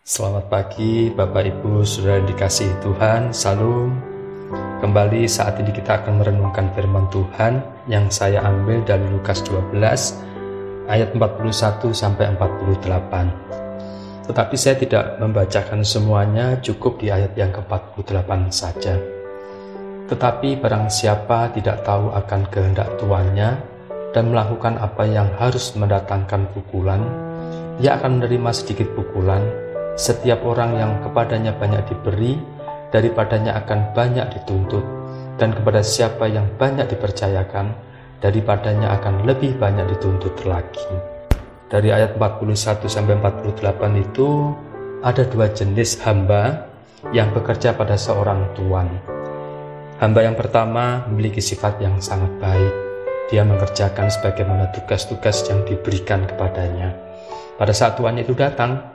Selamat pagi Bapak Ibu Saudara yang dikasihi Tuhan. Salam. Kembali saat ini kita akan merenungkan firman Tuhan yang saya ambil dari Lukas 12 ayat 41 sampai 48. Tetapi saya tidak membacakan semuanya, cukup di ayat yang ke-48 saja. Tetapi barang siapa tidak tahu akan kehendak tuannya dan melakukan apa yang harus mendatangkan pukulan, ia akan menerima sedikit pukulan. Setiap orang yang kepadanya banyak diberi, daripadanya akan banyak dituntut, dan kepada siapa yang banyak dipercayakan, daripadanya akan lebih banyak dituntut lagi. Dari ayat 41 sampai 48 itu ada dua jenis hamba yang bekerja pada seorang tuan. Hamba yang pertama memiliki sifat yang sangat baik. Dia mengerjakan sebagaimana tugas-tugas yang diberikan kepadanya. Pada saat tuannya itu datang,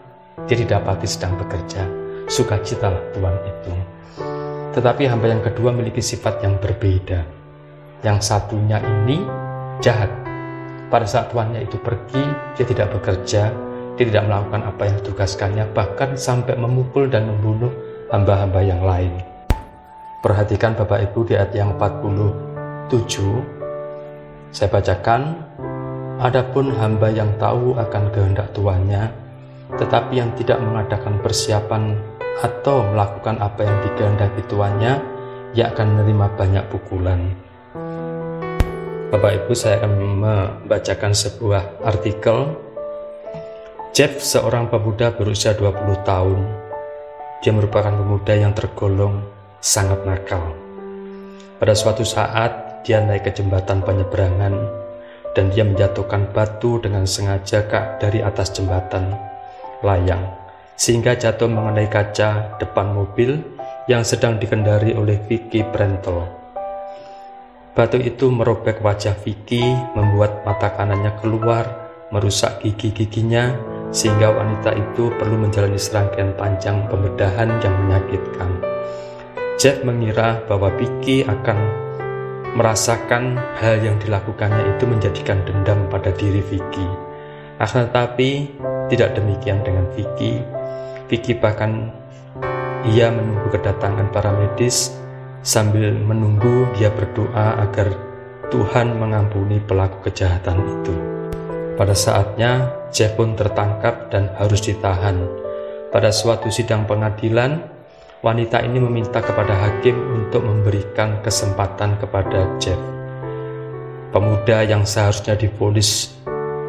dia didapati sedang bekerja, sukacitalah tuan itu. Tetapi hamba yang kedua memiliki sifat yang berbeda. Yang satunya ini jahat. Pada saat tuannya itu pergi, dia tidak bekerja, dia tidak melakukan apa yang ditugaskannya, bahkan sampai memukul dan membunuh hamba-hamba yang lain. Perhatikan Bapak Ibu di ayat yang 47, saya bacakan, adapun hamba yang tahu akan kehendak tuannya, tetapi yang tidak mengadakan persiapan atau melakukan apa yang dikehendaki tuannya, ia akan menerima banyak pukulan. Bapak Ibu, saya akan membacakan sebuah artikel. Jeff, seorang pemuda berusia 20 tahun. Dia merupakan pemuda yang tergolong sangat nakal. Pada suatu saat, dia naik ke jembatan penyeberangan dan dia menjatuhkan batu dengan sengaja dari atas jembatan layang, sehingga jatuh mengenai kaca depan mobil yang sedang dikendari oleh Vicky Brentel. Batu itu merobek wajah Vicky, membuat mata kanannya keluar, merusak gigi-giginya, sehingga wanita itu perlu menjalani serangkaian panjang pembedahan yang menyakitkan. Jeff mengira bahwa Vicky akan merasakan hal yang dilakukannya itu menjadikan dendam pada diri Vicky. Akan tetapi tidak demikian dengan Vicky. Vicky bahkan ia menunggu kedatangan para medis. Sambil menunggu, dia berdoa agar Tuhan mengampuni pelaku kejahatan itu. Pada saatnya, Jeff pun tertangkap dan harus ditahan. Pada suatu sidang pengadilan, wanita ini meminta kepada hakim untuk memberikan kesempatan kepada Jeff. Pemuda yang seharusnya divonis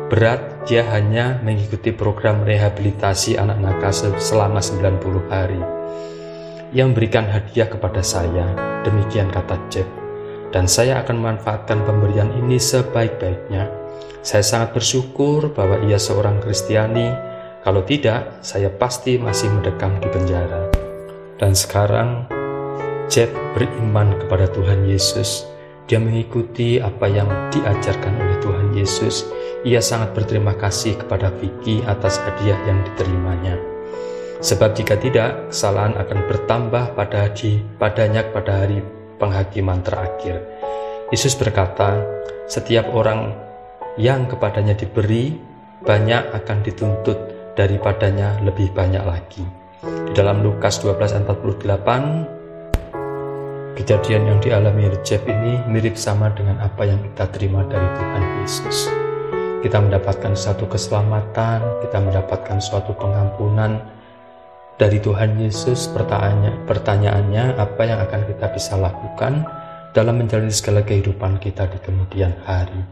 berat, dia hanya mengikuti program rehabilitasi anak nakal selama 90 hari. Ia memberikan hadiah kepada saya, demikian kata Jeff, dan saya akan memanfaatkan pemberian ini sebaik-baiknya. Saya sangat bersyukur bahwa ia seorang Kristiani, kalau tidak, saya pasti masih mendekam di penjara. Dan sekarang, Jeff beriman kepada Tuhan Yesus. Dia mengikuti apa yang diajarkan oleh Tuhan Yesus. Ia sangat berterima kasih kepada Vicky atas hadiah yang diterimanya. Sebab jika tidak, kesalahan akan bertambah padanya pada hari penghakiman terakhir. Yesus berkata, setiap orang yang kepadanya diberi, banyak akan dituntut, daripadanya lebih banyak lagi. Di dalam Lukas 12:48, kejadian yang dialami oleh Jeff ini mirip sama dengan apa yang kita terima dari Tuhan Yesus. Kita mendapatkan suatu keselamatan, kita mendapatkan suatu pengampunan dari Tuhan Yesus. Pertanyaannya, apa yang akan kita bisa lakukan dalam menjalani segala kehidupan kita di kemudian hari?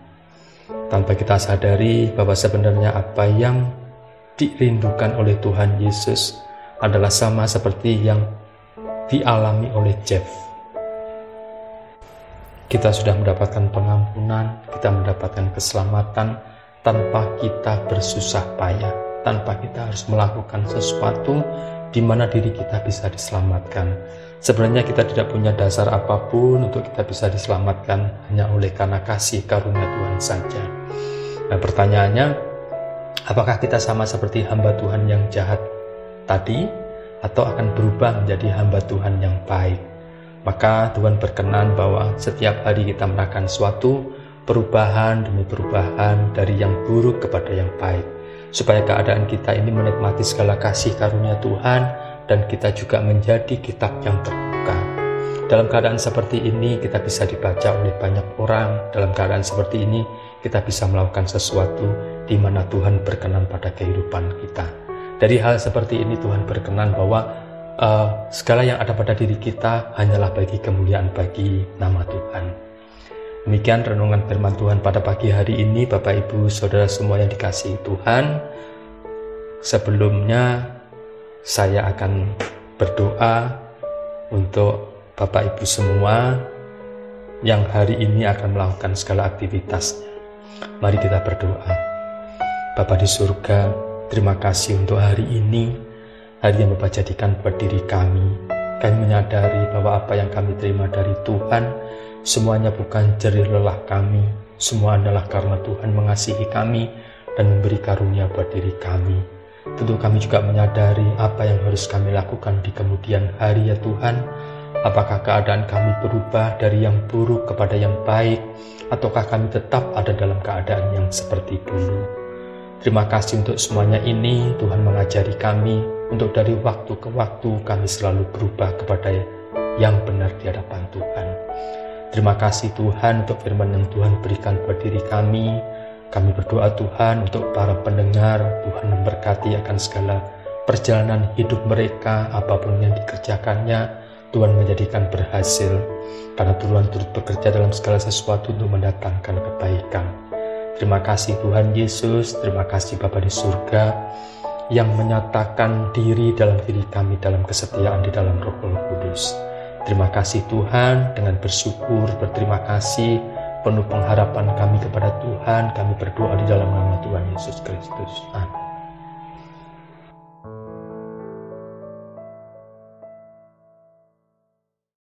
Tanpa kita sadari bahwa sebenarnya apa yang dirindukan oleh Tuhan Yesus adalah sama seperti yang dialami oleh Jeff. Kita sudah mendapatkan pengampunan, kita mendapatkan keselamatan tanpa kita bersusah payah, tanpa kita harus melakukan sesuatu di mana diri kita bisa diselamatkan. Sebenarnya kita tidak punya dasar apapun untuk kita bisa diselamatkan, hanya oleh karena kasih karunia Tuhan saja. Nah, pertanyaannya, apakah kita sama seperti hamba Tuhan yang jahat tadi, atau akan berubah menjadi hamba Tuhan yang baik? Maka Tuhan berkenan bahwa setiap hari kita merasakan suatu perubahan demi perubahan dari yang buruk kepada yang baik. supaya keadaan kita ini menikmati segala kasih karunia Tuhan, dan kita juga menjadi kitab yang terbuka. Dalam keadaan seperti ini kita bisa dibaca oleh banyak orang. Dalam keadaan seperti ini kita bisa melakukan sesuatu di mana Tuhan berkenan pada kehidupan kita. Dari hal seperti ini Tuhan berkenan bahwa segala yang ada pada diri kita hanyalah bagi kemuliaan bagi nama Tuhan. Demikian renungan firman Tuhan pada pagi hari ini, Bapak Ibu Saudara semua yang dikasihi Tuhan. Sebelumnya saya akan berdoa untuk Bapak Ibu semua yang hari ini akan melakukan segala aktivitasnya. Mari kita berdoa. Bapa di surga, terima kasih untuk hari ini, hari yang Bapa jadikan buat diri kami. Kami menyadari bahwa apa yang kami terima dari Tuhan, semuanya bukan jerih lelah kami, semua adalah karena Tuhan mengasihi kami dan memberi karunia buat diri kami. Tentu kami juga menyadari apa yang harus kami lakukan di kemudian hari ya Tuhan. Apakah keadaan kami berubah dari yang buruk kepada yang baik, ataukah kami tetap ada dalam keadaan yang seperti dulu? Terima kasih untuk semuanya ini. Tuhan mengajari kami untuk dari waktu ke waktu kami selalu berubah kepada yang benar di hadapan Tuhan. Terima kasih Tuhan untuk firman yang Tuhan berikan buat diri kami. Kami berdoa Tuhan untuk para pendengar, Tuhan memberkati akan segala perjalanan hidup mereka, apapun yang dikerjakannya, Tuhan menjadikan berhasil, karena Tuhan turut bekerja dalam segala sesuatu untuk mendatangkan kebaikan. Terima kasih Tuhan Yesus, terima kasih Bapa di surga, yang menyatakan diri dalam diri kami dalam kesetiaan di dalam Roh Kudus. Terima kasih Tuhan, dengan bersyukur, berterima kasih, penuh pengharapan kami kepada Tuhan, kami berdoa di dalam nama Tuhan Yesus Kristus. Amin.